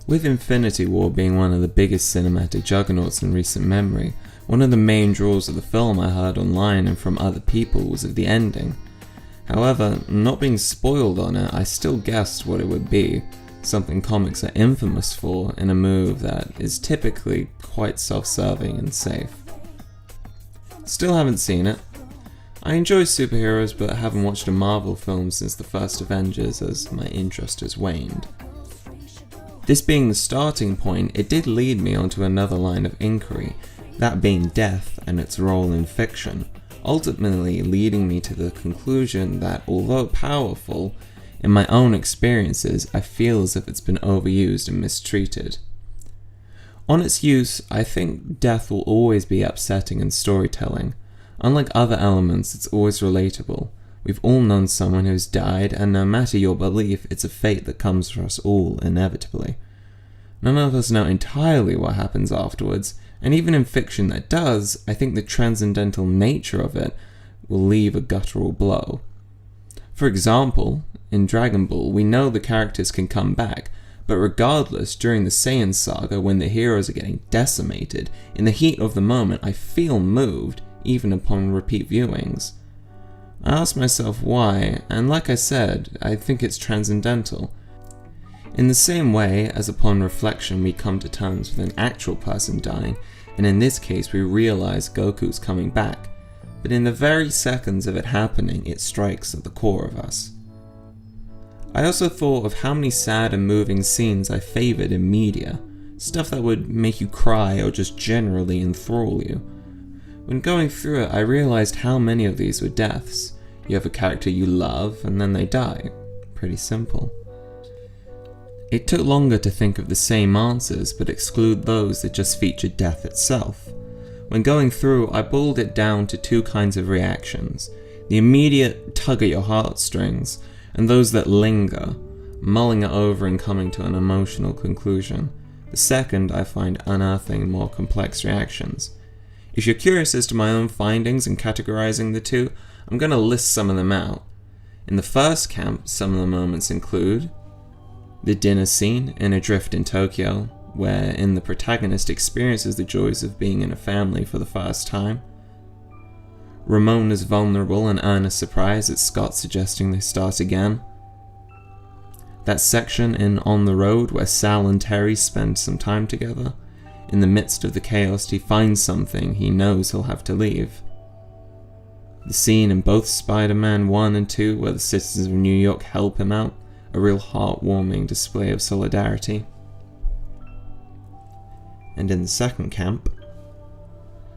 With Infinity War being one of the biggest cinematic juggernauts in recent memory, one of the main draws of the film I heard online and from other people was of the ending. However, not being spoiled on it, I still guessed what it would be, something comics are infamous for in a move that is typically quite self-serving and safe. Still haven't seen it. I enjoy superheroes but haven't watched a Marvel film since the first Avengers as my interest has waned. This being the starting point, it did lead me onto another line of inquiry, that being death and its role in fiction, ultimately leading me to the conclusion that although powerful, in my own experiences I feel as if it's been overused and mistreated. On its use, I think death will always be upsetting in storytelling. Unlike other elements, it's always relatable. We've all known someone who's died, and no matter your belief, it's a fate that comes for us all inevitably. None of us know entirely what happens afterwards, and even in fiction that does, I think the transcendental nature of it will leave a guttural blow. For example, in Dragon Ball, we know the characters can come back, but regardless, during the Saiyan saga when the heroes are getting decimated, in the heat of the moment I feel moved, even upon repeat viewings. I ask myself why, and like I said, I think it's transcendental. In the same way as upon reflection we come to terms with an actual person dying, and in this case we realize Goku's coming back, but in the very seconds of it happening it strikes at the core of us. I also thought of how many sad and moving scenes I favoured in media, stuff that would make you cry or just generally enthrall you. When going through it, I realised how many of these were deaths. You have a character you love, and then they die. Pretty simple. It took longer to think of the same answers, but exclude those that just featured death itself. When going through, I boiled it down to two kinds of reactions. The immediate tug at your heartstrings, and those that linger, mulling it over and coming to an emotional conclusion. The second I find unearthing more complex reactions. If you're curious as to my own findings in categorizing the two, I'm going to list some of them out. In the first camp, some of the moments include the dinner scene in Adrift in Tokyo, wherein the protagonist experiences the joys of being in a family for the first time. Ramona's vulnerable and earnest surprise at Scott suggesting they start again. That section in On the Road where Sal and Terry spend some time together. In the midst of the chaos, he finds something he knows he'll have to leave. The scene in both Spider-Man 1 and 2 where the citizens of New York help him out, a real heartwarming display of solidarity. And in the second camp,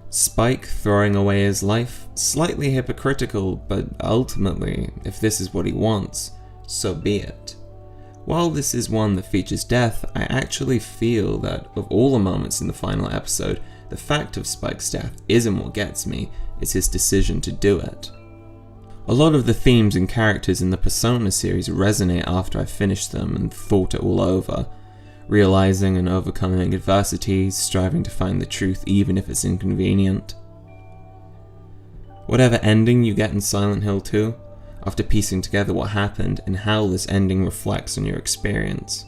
Spike throwing away his life, slightly hypocritical, but ultimately, if this is what he wants, so be it. While this is one that features death, I actually feel that of all the moments in the final episode, the fact of Spike's death isn't what gets me, it's his decision to do it. A lot of the themes and characters in the Persona series resonate after I finished them and thought it all over. Realizing and overcoming adversity, striving to find the truth even if it's inconvenient. Whatever ending you get in Silent Hill 2, after piecing together what happened and how this ending reflects on your experience.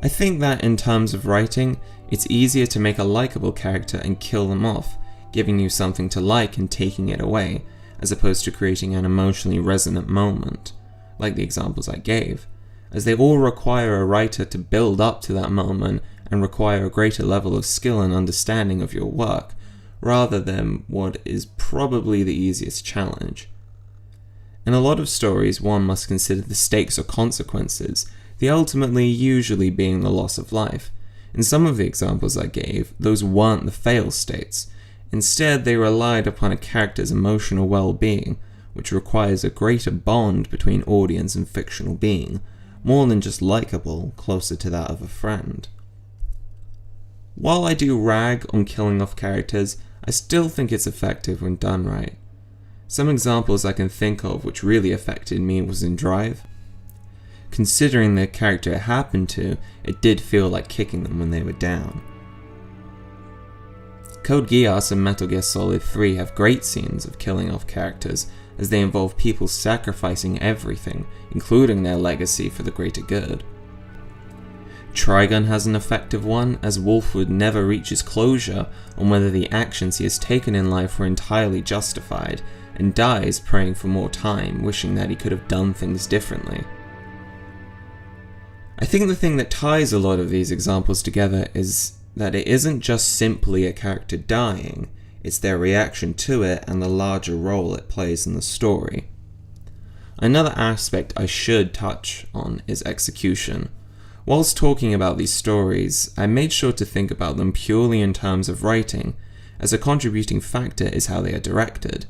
I think that in terms of writing, it's easier to make a likable character and kill them off, giving you something to like and taking it away, as opposed to creating an emotionally resonant moment, like the examples I gave, as they all require a writer to build up to that moment and require a greater level of skill and understanding of your work, rather than what is probably the easiest challenge. In a lot of stories, one must consider the stakes or consequences, the ultimately usually being the loss of life. In some of the examples I gave, those weren't the fail states. Instead, they relied upon a character's emotional well-being, which requires a greater bond between audience and fictional being, more than just likable, closer to that of a friend. While I do rag on killing off characters, I still think it's effective when done right. Some examples I can think of which really affected me was in Drive. Considering the character it happened to, it did feel like kicking them when they were down. Code Geass and Metal Gear Solid 3 have great scenes of killing off characters, as they involve people sacrificing everything, including their legacy for the greater good. Trigun has an effective one, as Wolfwood never reaches closure on whether the actions he has taken in life were entirely justified, and dies praying for more time, wishing that he could have done things differently. I think the thing that ties a lot of these examples together is that it isn't just simply a character dying, it's their reaction to it and the larger role it plays in the story. Another aspect I should touch on is execution. Whilst talking about these stories, I made sure to think about them purely in terms of writing, as a contributing factor is how they are directed.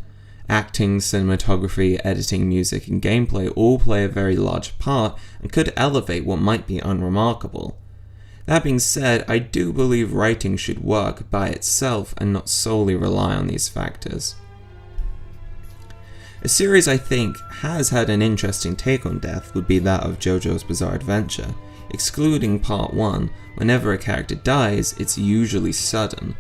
Acting, cinematography, editing, music, and gameplay all play a very large part and could elevate what might be unremarkable. That being said, I do believe writing should work by itself and not solely rely on these factors. A series I think has had an interesting take on death would be that of JoJo's Bizarre Adventure. Excluding part 1, whenever a character dies, it's usually sudden.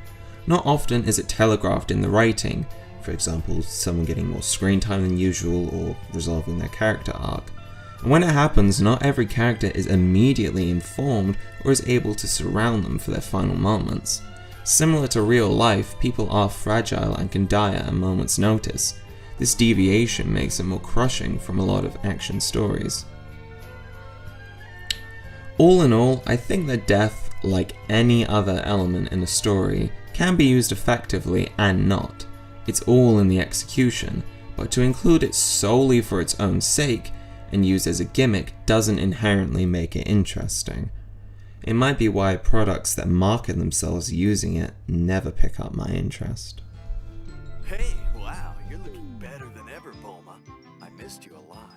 Not often is it telegraphed in the writing, for example, someone getting more screen time than usual or resolving their character arc. And when it happens, not every character is immediately informed or is able to surround them for their final moments. Similar to real life, people are fragile and can die at a moment's notice. This deviation makes it more crushing from a lot of action stories. All in all, I think that death, like any other element in a story, can be used effectively and not. It's all in the execution, but to include it solely for its own sake and use as a gimmick doesn't inherently make it interesting. It might be why products that market themselves using it never pick up my interest. Hey, wow, you're looking better than ever, Bulma. I missed you a lot.